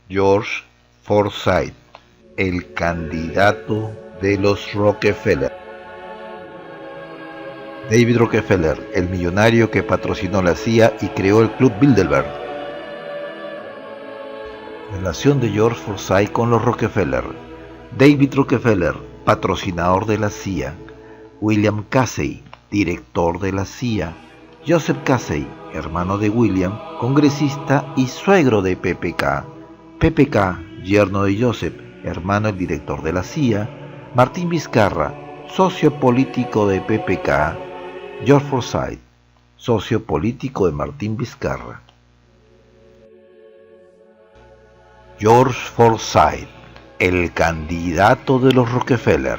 George Forsyth, el candidato de los Rockefeller. David Rockefeller, el millonario que patrocinó la CIA y creó el Club Bilderberg. Relación de George Forsyth con los Rockefeller. David Rockefeller, patrocinador de la CIA. William Casey, director de la CIA. Joseph Casey, hermano de William, congresista y suegro de PPK. PPK, yerno de Joseph, hermano del director de la CIA. Martín Vizcarra, socio político de PPK. George Forsyth, socio político de Martín Vizcarra. George Forsyth, el candidato de los Rockefeller.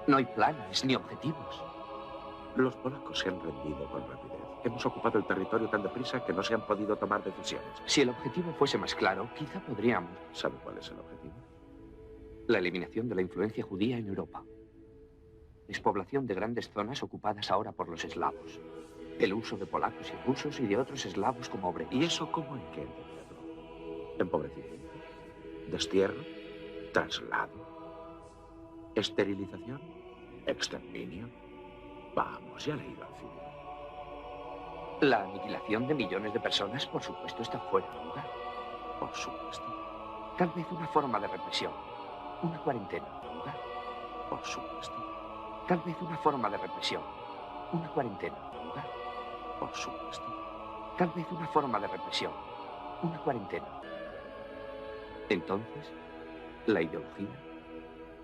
No hay planes ni objetivos. Los polacos se han rendido con rapidez. Hemos ocupado el territorio tan deprisa que no se han podido tomar decisiones. Si el objetivo fuese más claro, quizá podríamos. ¿Sabe cuál es el objetivo? La eliminación de la influencia judía en Europa. Despoblación de grandes zonas ocupadas ahora por los eslavos. El uso de polacos y rusos y de otros eslavos como obreros. ¿Y eso cómo hay que entenderlo? Empobrecimiento, destierro, traslado, esterilización, exterminio. Vamos, ya le he ido al cine. La aniquilación de millones de personas, por supuesto, está fuera de lugar. Por supuesto. Tal vez una forma de represión. Una cuarentena. ¿Lugar? Por supuesto. Tal vez una forma de represión. Una cuarentena. ¿Lugar? Por supuesto. Tal vez una forma de represión. Una cuarentena. Entonces, la ideología,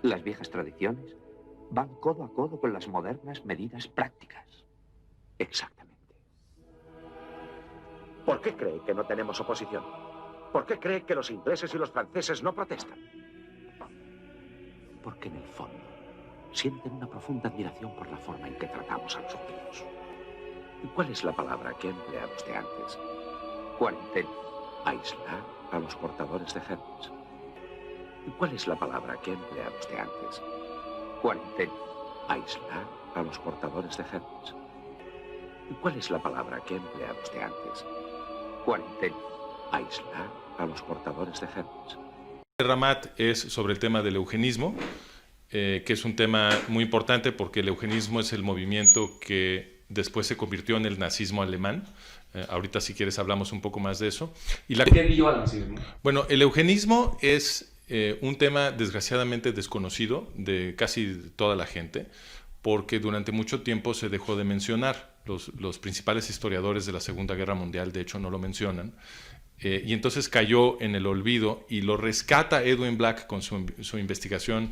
las viejas tradiciones, van codo a codo con las modernas medidas prácticas. Exactamente. ¿Por qué cree que no tenemos oposición? ¿Por qué cree que los ingleses y los franceses no protestan? Porque en el fondo sienten una profunda admiración por la forma en que tratamos a los judíos. ¿Y cuál es la palabra que ha empleado usted antes? Cuarentena. Aislar a los portadores de gérmenes. ¿Y cuál es la palabra que ha empleado usted antes? Cuarentena. Aislar a los portadores de gérmenes. ¿Y cuál es la palabra que ha empleado usted antes? Cuarentena. Aislar a los portadores de gérmenes. Ramat es sobre el tema del eugenismo, que es un tema muy importante porque el eugenismo es el movimiento que después se convirtió en el nazismo alemán. Ahorita, si quieres, hablamos un poco más de eso. ¿Qué dio al nazismo? Bueno, el eugenismo es un tema desgraciadamente desconocido de casi toda la gente, porque durante mucho tiempo se dejó de mencionar. Los principales historiadores de la Segunda Guerra Mundial, de hecho, no lo mencionan. Y entonces cayó en el olvido y lo rescata Edwin Black con su investigación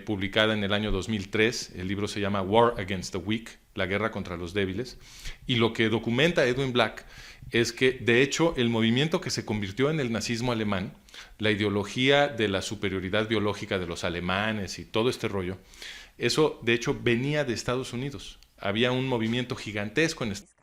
publicada en el año 2003. El libro se llama War Against the Weak, la guerra contra los débiles. Y lo que documenta Edwin Black es que, de hecho, el movimiento que se convirtió en el nazismo alemán, la ideología de la superioridad biológica de los alemanes y todo este rollo, eso, de hecho, venía de Estados Unidos. Había un movimiento gigantesco en Estados Unidos.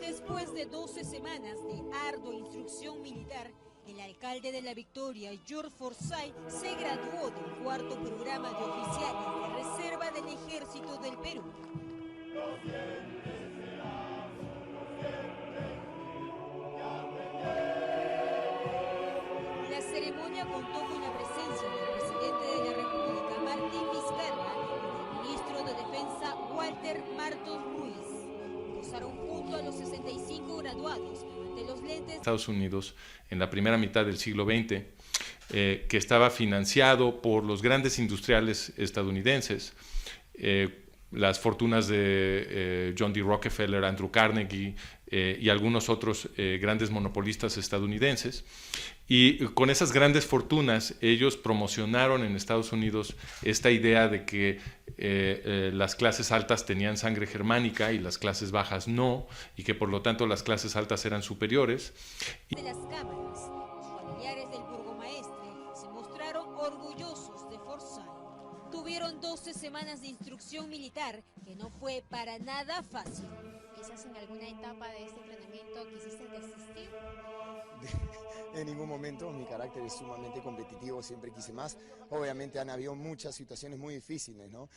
Después de 12 semanas de ardua instrucción militar, el alcalde de La Victoria, George Forsyth, se graduó del cuarto programa de oficiales de reserva del Ejército del Perú. La ceremonia contó con la presencia del presidente de la República, Martín Vizcarra, y del ministro de Defensa, Walter Martos Ruiz. Posaron junto a los 65 graduados ante los lentes. Estados Unidos en la primera mitad del siglo XX, que estaba financiado por los grandes industriales estadounidenses, las fortunas de John D. Rockefeller, Andrew Carnegie y algunos otros grandes monopolistas estadounidenses. Y con esas grandes fortunas ellos promocionaron en Estados Unidos esta idea de que las clases altas tenían sangre germánica y las clases bajas no, y que por lo tanto las clases altas eran superiores. De las cámaras, los familiares del burgomaestre se mostraron orgullosos de Forsyth. tuvieron 12 semanas de instrucción militar, que no fue para nada fácil. Quizás en alguna etapa de este entrenamiento quisiste desistir. En ningún momento, mi carácter es sumamente competitivo, siempre quise más. Obviamente han habido muchas situaciones muy difíciles, ¿no?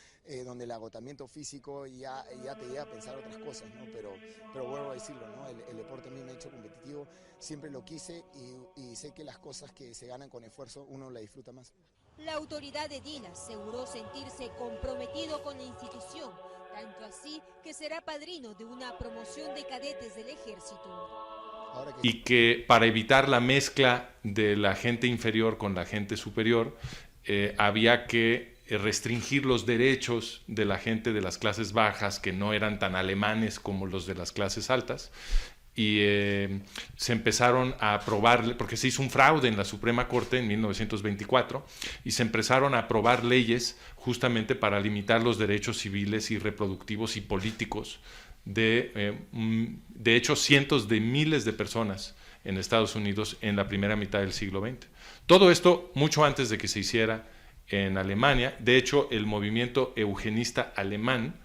Donde el agotamiento físico ya te lleva a pensar otras cosas, ¿no? Pero vuelvo a decirlo, ¿no? El deporte a mí me ha hecho competitivo, siempre lo quise y sé que las cosas que se ganan con esfuerzo uno las disfruta más. La autoridad de Dila aseguró sentirse comprometido con la institución, tanto así que será padrino de una promoción de cadetes del ejército. Y que para evitar la mezcla de la gente inferior con la gente superior, había que restringir los derechos de la gente de las clases bajas, que no eran tan alemanes como los de las clases altas, y se empezaron a aprobar, porque se hizo un fraude en la Suprema Corte en 1924, y se empezaron a aprobar leyes justamente para limitar los derechos civiles y reproductivos y políticos de hecho, cientos de miles de personas en Estados Unidos en la primera mitad del siglo XX. Todo esto mucho antes de que se hiciera en Alemania. De hecho, el movimiento eugenista alemán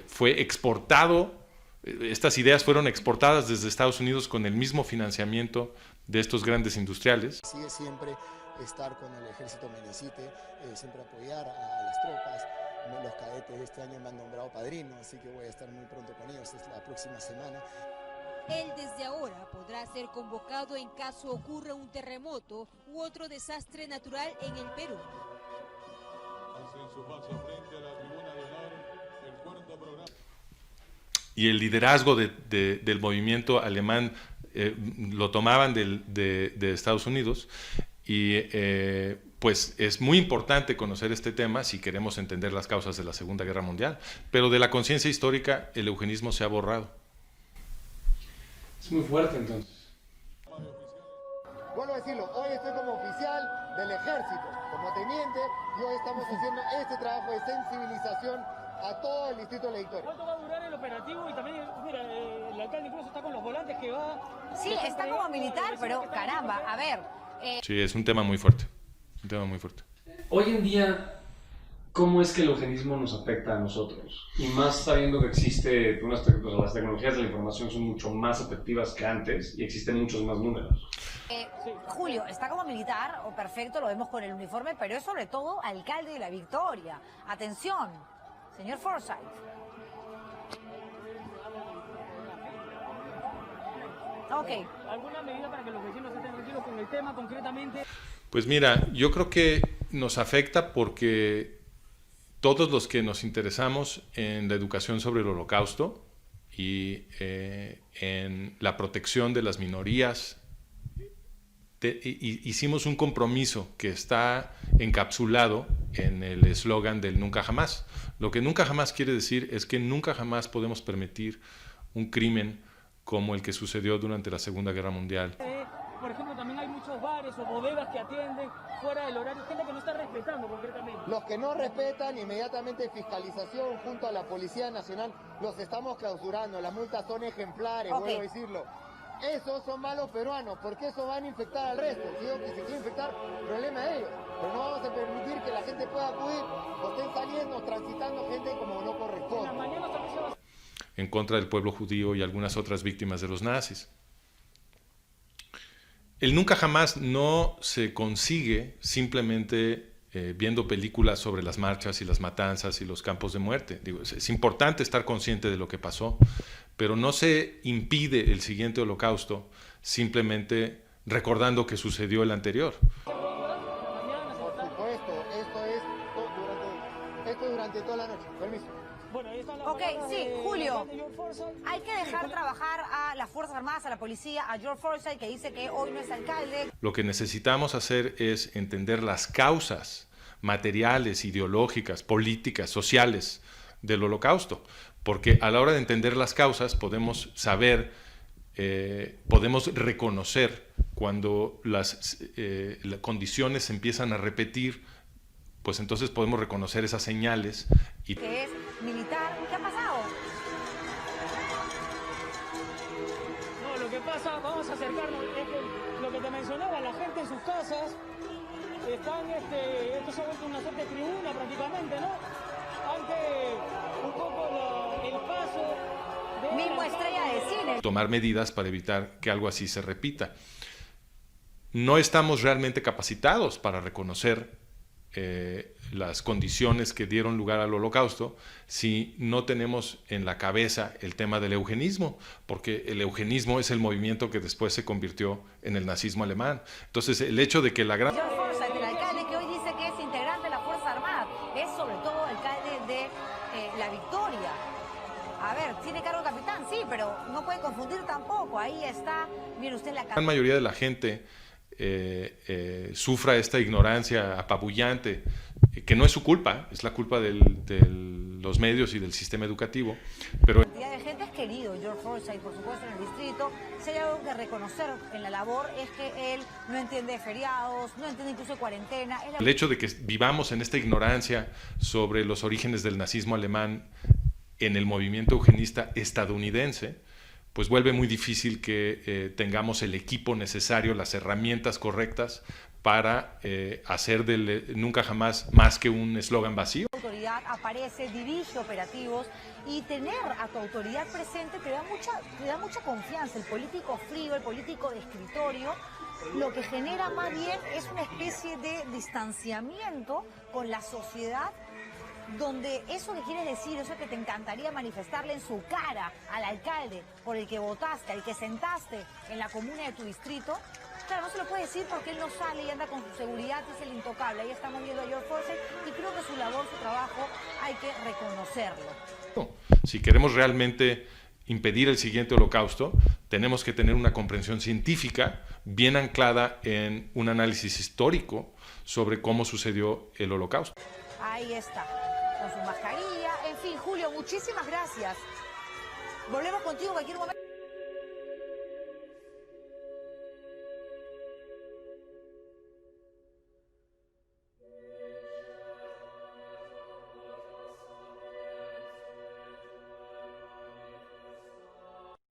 fue exportado, estas ideas fueron exportadas desde Estados Unidos con el mismo financiamiento de estos grandes industriales. Sigue siempre estar con el ejército me necesite, siempre apoyar a las tropas. Los cadetes de este año me han nombrado padrino, así que voy a estar muy pronto con ellos, es la próxima semana. Él desde ahora podrá ser convocado en caso ocurra un terremoto u otro desastre natural en el Perú. Y el liderazgo del movimiento alemán lo tomaban de Estados Unidos, y pues es muy importante conocer este tema si queremos entender las causas de la Segunda Guerra Mundial, pero de la conciencia histórica el eugenismo se ha borrado. Es muy fuerte entonces. Vuelvo a decirlo, hoy estoy como oficial del ejército, como teniente, y hoy estamos haciendo este trabajo de sensibilización a todo el distrito de La Victoria. ¿Cuánto va a durar el operativo? Y también, mira, el alcalde incluso está con los volantes que va... Sí, está como militar, pero caramba, a ver... Sí, es un tema muy fuerte, un tema muy fuerte. Hoy en día, ¿cómo es que el eugenismo nos afecta a nosotros? Y más sabiendo que existe, las tecnologías de la información son mucho más efectivas que antes y existen muchos más números. Julio, está como militar, o perfecto, lo vemos con el uniforme, pero es sobre todo alcalde de La Victoria. Atención, señor Forsyth. Ok. ¿Alguna medida para que los vecinos estén tranquilos con el tema concretamente? Pues mira, yo creo que nos afecta porque todos los que nos interesamos en la educación sobre el Holocausto y en la protección de las minorías, hicimos un compromiso que está encapsulado en el eslogan del nunca jamás. Lo que nunca jamás quiere decir es que nunca jamás podemos permitir un crimen como el que sucedió durante la Segunda Guerra Mundial. Por ejemplo, también hay muchos bares o bodegas que atienden fuera del horario, gente que no está respetando concretamente. Los que no respetan, inmediatamente fiscalización junto a la Policía Nacional, los estamos clausurando, las multas son ejemplares, vuelvo a decirlo. Esos son malos peruanos, porque eso van a infectar al resto. Digo que se quiere infectar, problema de ellos. Pero no vamos a permitir que la gente pueda acudir o estén saliendo, transitando gente como no corresponde. En contra del pueblo judío y algunas otras víctimas de los nazis. El nunca jamás no se consigue simplemente viendo películas sobre las marchas y las matanzas y los campos de muerte. Digo, es importante estar consciente de lo que pasó, pero no se impide el siguiente holocausto simplemente recordando que sucedió el anterior. Por supuesto, esto es durante toda la noche. Permiso. Ok, sí, Julio, hay que dejar trabajar a las Fuerzas Armadas, a la policía, a George Forsyth, que dice que hoy no es alcalde. Lo que necesitamos hacer es entender las causas materiales, ideológicas, políticas, sociales del Holocausto, porque a la hora de entender las causas podemos saber, podemos reconocer cuando las condiciones se empiezan a repetir, pues entonces podemos reconocer esas señales. Que es militar. ¿Qué ha pasado? No, lo que pasa, vamos a acercarnos, es que lo que te mencionaba, la gente en sus casas esto se ha vuelto una suerte de tribuna prácticamente, ¿no? Ante un poco el paso de... Mismo estrella de cine. Tomar medidas para evitar que algo así se repita. No estamos realmente capacitados para reconocer las condiciones que dieron lugar al Holocausto si no tenemos en la cabeza el tema del eugenismo, porque el eugenismo es el movimiento que después se convirtió en el nazismo alemán. Entonces, el hecho de que la gran... George Forsyth, el alcalde que hoy dice que es integrante de la Fuerza Armada, es sobre todo alcalde de La Victoria. A ver, tiene cargo de capitán, sí, pero no puede confundir tampoco. Ahí está, mire usted la... La gran mayoría de la gente sufra esta ignorancia apabullante, que no es su culpa, es la culpa de los medios y del sistema educativo. Pero La cantidad de gente es querido, George Forsyth, por supuesto, en el distrito. Si hay algo que reconocer en la labor es que él no entiende de feriados, no entiende incluso de cuarentena. el hecho de que vivamos en esta ignorancia sobre los orígenes del nazismo alemán en el movimiento eugenista estadounidense, pues vuelve muy difícil que tengamos el equipo necesario, las herramientas correctas para hacer del nunca jamás más que un eslogan vacío. La autoridad aparece, dirige operativos y tener a tu autoridad presente te da mucha confianza. El político frío, el político de escritorio, lo que genera más bien es una especie de distanciamiento con la sociedad, donde eso que quieres decir, eso que te encantaría manifestarle en su cara al alcalde por el que votaste, al que sentaste en la comuna de tu distrito, claro, no se lo puede decir porque él no sale y anda con su seguridad, es el intocable. Ahí estamos viendo a George Forsyth y creo que su labor, su trabajo, hay que reconocerlo. Si queremos realmente impedir el siguiente holocausto, tenemos que tener una comprensión científica bien anclada en un análisis histórico sobre cómo sucedió el holocausto. Ahí está, con su mascarilla. En fin, Julio, muchísimas gracias. Volvemos contigo en cualquier momento.